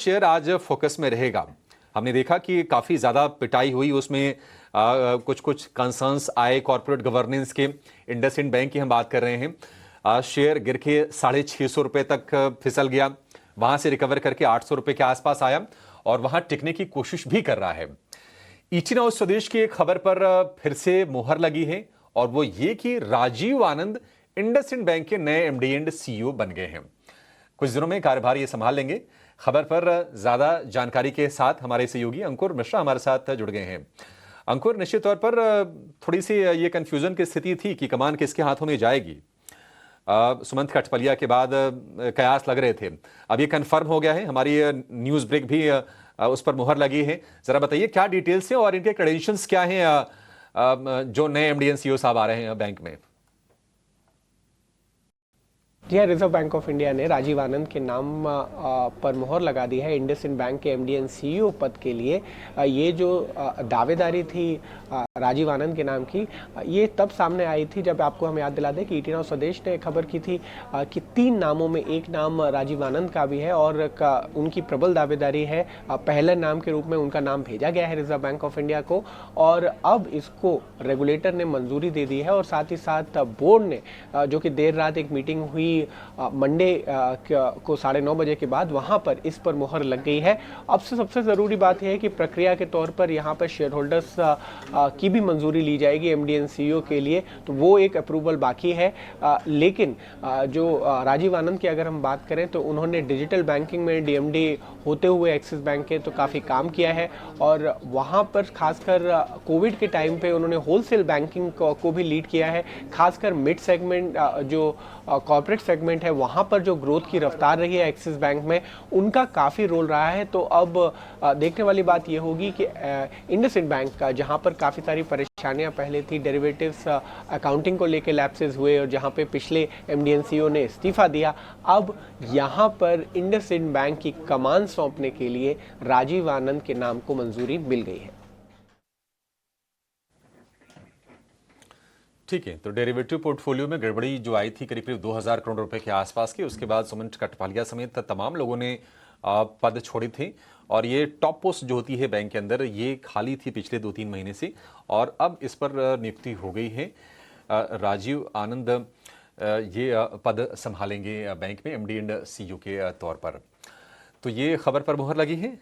Share आज focus में रहेगा। हमने देखा कि काफ़ी ज़्यादा पिटाई हुई, उसमें कुछ कुछ कंसर्न्स आए कॉर्पोरेट गवर्नेंस के। इंडसइंड बैंक की हम बात कर रहे हैं। शेयर गिर के 650 रुपये तक फिसल गया, वहां से रिकवर करके 800 रुपये के आसपास आया और वहां टिकने की कोशिश भी कर रहा है। ईटी नाउ स्वदेश की एक खबर पर फिर से मुहर लगी है और वो ये कि राजीव आनंद इंडसइंड बैंक के नए एमडी एंड सीईओ बन गए हैं। कुछ दिनों में कार्यभार ये संभाल लेंगे। खबर पर ज्यादा जानकारी के साथ हमारे सहयोगी अंकुर मिश्रा हमारे साथ जुड़ गए हैं। अंकुर, निश्चित तौर पर थोड़ी सी ये कंफ्यूजन की स्थिति थी कि कमान किसके हाथों में जाएगी। सुमंत कठपलिया के बाद कयास लग रहे थे, अब ये कंफर्म हो गया है। हमारी न्यूज ब्रेक भी उस पर मुहर लगी है। जरा बताइए क्या डिटेल्स हैं और इनके क्रेडेंशियल्स क्या हैं जो नए एमडी एंड सीईओ साहब आ रहे हैं बैंक में। जी हाँ, रिजर्व बैंक ऑफ इंडिया ने राजीव आनंद के नाम पर मोहर लगा दी है इंडसइंड बैंक के एमडी एंड सीईओ पद के लिए। ये जो दावेदारी थी राजीव आनंद के नाम की, ये तब सामने आई थी जब आपको हम याद दिला दें कि ईटी नाउ स्वदेश ने खबर की थी कि 3 नामों में एक नाम राजीव आनंद का भी है और उनकी प्रबल दावेदारी है। पहले नाम के रूप में उनका नाम भेजा गया है रिजर्व बैंक ऑफ इंडिया को और अब इसको रेगुलेटर ने मंजूरी दे दी है और साथ ही साथ बोर्ड ने, जो कि देर रात एक मीटिंग हुई मंडे को 9:30 बजे के बाद, वहां पर इस पर मुहर लग गई है। अब से सबसे ज़रूरी बात यह है कि प्रक्रिया के तौर पर यहाँ पर शेयर होल्डर्स की भी मंजूरी ली जाएगी एमडी एंड सीईओ के लिए, तो वो एक अप्रूवल बाकी है। लेकिन जो राजीव आनंद की अगर हम बात करें तो उन्होंने डिजिटल बैंकिंग में डीएमडी होते हुए एक्सिस बैंक के तो काफ़ी काम किया है और वहाँ पर खासकर कोविड के टाइम पे उन्होंने होलसेल बैंकिंग को भी लीड किया है। खासकर मिड सेगमेंट, जो कॉर्पोरेट सेगमेंट है, वहाँ पर जो ग्रोथ की रफ्तार रही है एक्सिस बैंक में, उनका काफ़ी रोल रहा है। तो अब देखने वाली बात ये होगी कि इंडसइंड बैंक का, जहाँ पर काफ़ी सारी परेशानियाँ पहले थी, डेरिवेटिव्स अकाउंटिंग को लेकर लैप्सेस हुए और जहाँ पे पिछले एमडी एंड सीईओ ने इस्तीफा दिया, अब यहाँ पर इंडसइंड बैंक की कमान सौंपने के लिए राजीव आनंद के नाम को मंजूरी मिल गई है। ठीक है, तो डेरिवेटिव पोर्टफोलियो में गड़बड़ी जो आई थी करीब 2000 करोड़ रुपए के आसपास की, उसके बाद सुमंत कठपालिया समेत तमाम लोगों ने पद छोड़े थे और ये टॉप पोस्ट जो होती है बैंक के अंदर, ये खाली थी पिछले 2-3 महीने से और अब इस पर नियुक्ति हो गई है। राजीव आनंद ये पद संभालेंगे बैंक में एमडी एंड सीईओ के तौर पर। तो ये खबर पर मुहर लगी है।